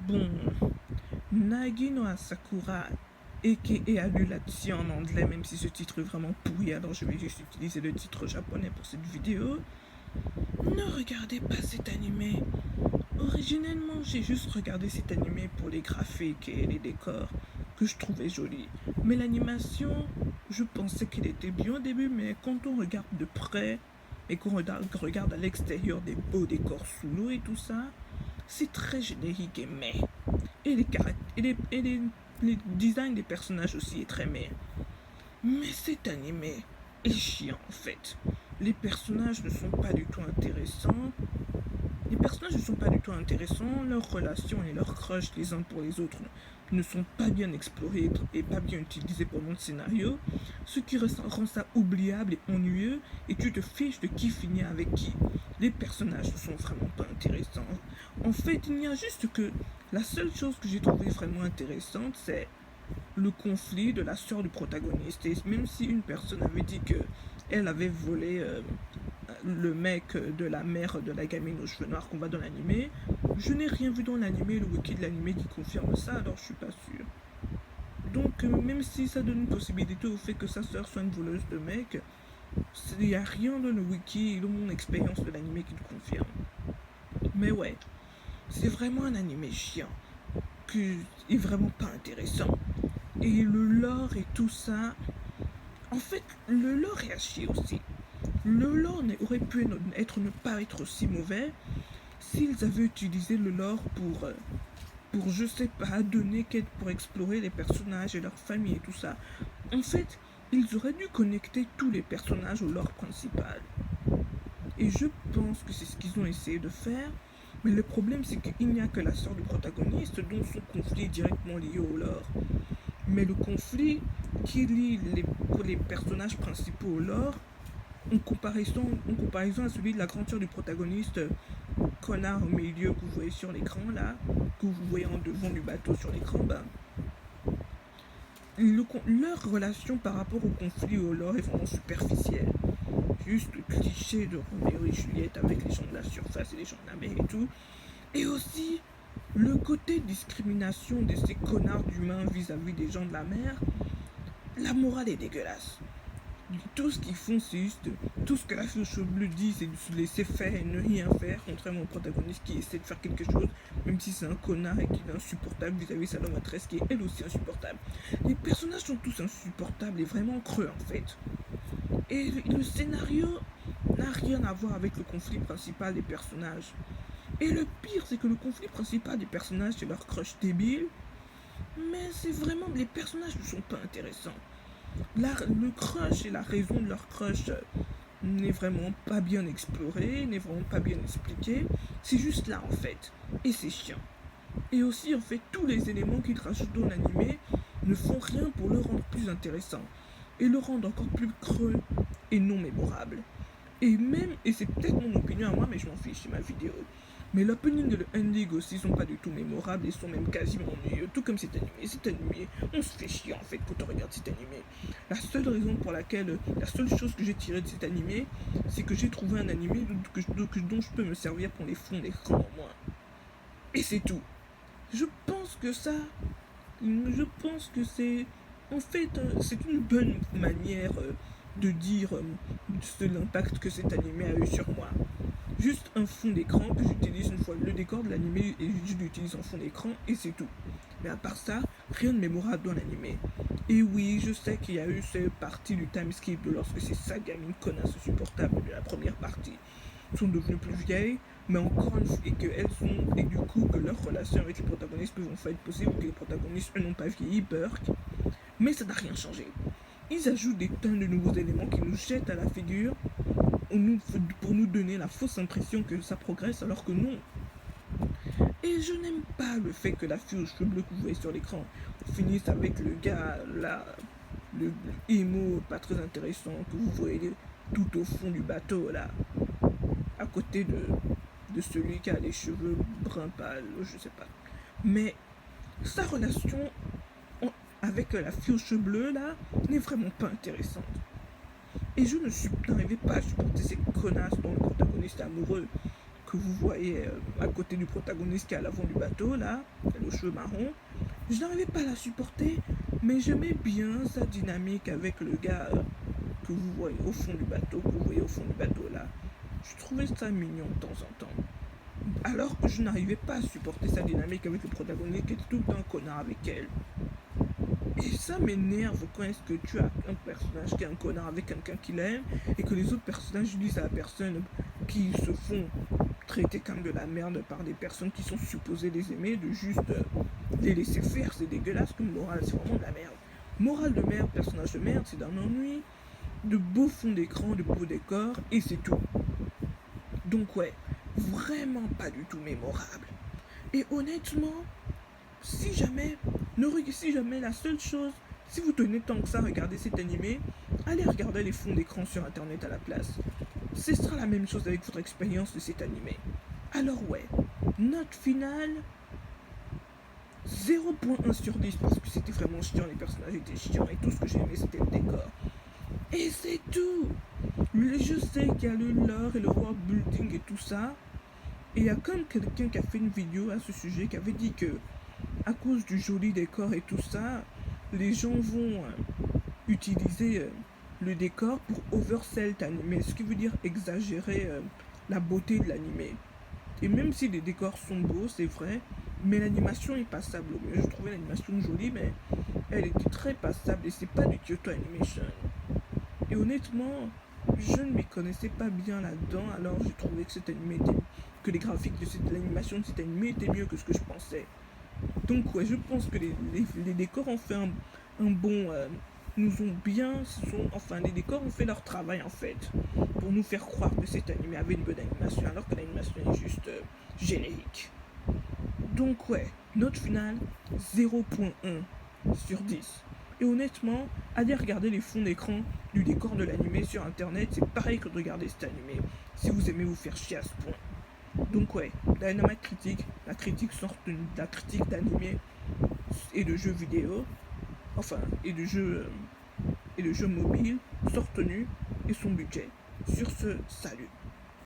Bon, Nagi no Asakura, a.k.a. Annulation en anglais, même si ce titre est vraiment pourri, alors je vais juste utiliser le titre japonais pour cette vidéo. Ne regardez pas cet animé. Originellement, j'ai juste regardé cet animé pour les graphiques et les décors que je trouvais jolis. Mais l'animation, je pensais qu'elle était bien au début, mais quand on regarde de près et qu'on regarde à l'extérieur des beaux décors sous l'eau et tout ça, c'est très générique et mais. Et les designs des personnages aussi est très mais. Mais cet animé est chiant en fait. Les personnages ne sont pas du tout intéressants. Leurs relations et leurs crushs les uns pour les autres ne sont pas bien explorés et pas bien utilisés pendant le scénario, ce qui rend ça oubliable et ennuyeux, et tu te fiches de qui finit avec qui. Les personnages ne sont vraiment pas intéressants. En fait, il n'y a juste que la seule chose que j'ai trouvée vraiment intéressante, c'est le conflit de la sœur du protagoniste. Et même si une personne avait dit que elle avait volé le mec de la mère de la gamine aux cheveux noirs qu'on voit dans l'animé, je n'ai rien vu dans l'animé, le wiki de l'animé qui confirme ça, alors je suis pas sûr. Donc même si ça donne une possibilité au fait que sa sœur soit une voleuse de mec, il n'y a rien dans le wiki et dans mon expérience de l'animé qui le confirme. Mais ouais, c'est vraiment un animé chiant, qui est vraiment pas intéressant. Et le lore et tout ça, en fait, le lore est à chier aussi. Le lore aurait pu ne pas être aussi mauvais s'ils avaient utilisé le lore pour je sais pas, donner quête pour explorer les personnages et leur famille et tout ça. En fait, ils auraient dû connecter tous les personnages au lore principal. Et je pense que c'est ce qu'ils ont essayé de faire. Mais le problème, c'est qu'il n'y a que la sœur du protagoniste dont son conflit est directement lié au lore. Mais le conflit qui lie les personnages principaux au lore, en comparaison à celui de la grande sœur du protagoniste, connard au milieu que vous voyez sur l'écran là, que vous voyez en devant du bateau sur l'écran, leur relation par rapport au conflit au lore est vraiment superficielle. Juste cliché de Roméo et Juliette avec les gens de la surface et les gens de la mer et tout. Et aussi, le côté discrimination de ces connards d'humains vis-à-vis des gens de la mer, la morale est dégueulasse. Tout ce qu'ils font, c'est juste. Tout ce que la fille aux cheveux bleus dit, c'est de se laisser faire et ne rien faire, contrairement au protagoniste qui essaie de faire quelque chose, même si c'est un connard et qu'il est insupportable vis-à-vis de sa maîtresse qui est elle aussi insupportable. Les personnages sont tous insupportables et vraiment creux en fait. Et le scénario n'a rien à voir avec le conflit principal des personnages. Et le pire, c'est que le conflit principal des personnages, c'est leur crush débile. Mais c'est vraiment. Les personnages ne sont pas intéressants. Le crush et la raison de leur crush n'est vraiment pas bien exploré, n'est vraiment pas bien expliqué. C'est juste là en fait. Et c'est chiant. Et aussi en fait tous les éléments qu'ils rajoutent dans l'animé ne font rien pour le rendre plus intéressant. Et le rendre encore plus creux et non mémorable. Et c'est peut-être mon opinion à moi, mais je m'en fiche, c'est ma vidéo. Mais l'opening et le ending aussi sont pas du tout mémorables et sont même quasiment ennuyeux, tout comme cet animé, on se fait chier en fait quand on regarde cet animé. La seule chose que j'ai tirée de cet animé, c'est que j'ai trouvé un animé dont je peux me servir pour les fonds d'écran au moins. Et c'est tout. Je pense que c'est, en fait, c'est une bonne manière de dire l'impact que cet animé a eu sur moi. Juste un fond d'écran que j'utilise une fois le décor de l'animé et je l'utilise en fond d'écran et c'est tout. Mais à part ça, rien de mémorable dans l'animé. Et oui, je sais qu'il y a eu cette partie du timeskip de lorsque ces 5 gamines connasses insupportables de la première partie sont devenues plus vieilles, mais encore une fois, et du coup que leur relation avec les protagonistes peuvent enfin être possible, que les protagonistes eux n'ont pas vieilli, Burke. Mais ça n'a rien changé. Ils ajoutent des tonnes de nouveaux éléments qui nous jettent à la figure pour nous donner la fausse impression que ça progresse alors que non. Et je n'aime pas le fait que la fille aux cheveux bleus que vous voyez sur l'écran finisse avec le gars là, le émo pas très intéressant que vous voyez tout au fond du bateau là, à côté de celui qui a les cheveux brun pâle, je sais pas. Mais sa relation avec la fille aux cheveux bleus là n'est vraiment pas intéressante. Et je n'arrivais pas à supporter ces connasses dont le protagoniste est amoureux. que vous voyez à côté du protagoniste qui est à l'avant du bateau, là, elle a le cheveu marron. Je n'arrivais pas à la supporter, mais j'aimais bien sa dynamique avec le gars que vous voyez au fond du bateau, là. Je trouvais ça mignon de temps en temps. Alors que je n'arrivais pas à supporter sa dynamique avec le protagoniste qui était tout le temps un connard avec elle. Et ça m'énerve quand est-ce que tu as un personnage qui est un connard avec quelqu'un qu'il aime et que les autres personnages disent à la personne qui se font traiter comme de la merde par des personnes qui sont supposées les aimer de juste les laisser faire. C'est dégueulasse comme morale, c'est vraiment de la merde. Morale de merde, personnage de merde, c'est d'un ennui, de beaux fonds d'écran, de beaux décors et c'est tout. Donc ouais, vraiment pas du tout mémorable. Et honnêtement, si jamais la seule chose, si vous tenez tant que ça à regarder cet animé, allez regarder les fonds d'écran sur internet à la place. Ce sera la même chose avec votre expérience de cet animé. Alors ouais, note finale 0.1 sur 10 parce que c'était vraiment chiant, les personnages étaient chiants et tout ce que j'ai aimé c'était le décor. Et c'est tout. Je sais qu'il y a le lore et le world building et tout ça. Et il y a comme quelqu'un qui a fait une vidéo à ce sujet qui avait dit que à cause du joli décor et tout ça, les gens vont utiliser le décor pour oversell l'animé, ce qui veut dire exagérer la beauté de l'animé. Et même si les décors sont beaux, c'est vrai, mais l'animation est passable. Je trouvais l'animation jolie, mais elle était très passable et c'est pas du Kyoto Animation. Et honnêtement, je ne m'y connaissais pas bien là-dedans, alors j'ai trouvé que les graphiques de l'animation de cet animé étaient mieux que ce que je pensais. Donc ouais, je pense que les décors ont fait un bon... les décors ont fait leur travail en fait, pour nous faire croire que cet animé avait une bonne animation, alors que l'animation est juste générique. Donc ouais, note finale 0.1 sur 10. Et honnêtement, allez regarder les fonds d'écran du décor de l'animé sur internet, c'est pareil que de regarder cet animé, si vous aimez vous faire chier à ce point. Donc ouais, Dynamite Critique, la critique d'animé et de jeux vidéo, et de jeux mobiles, sort tenu et son budget. Sur ce, salut.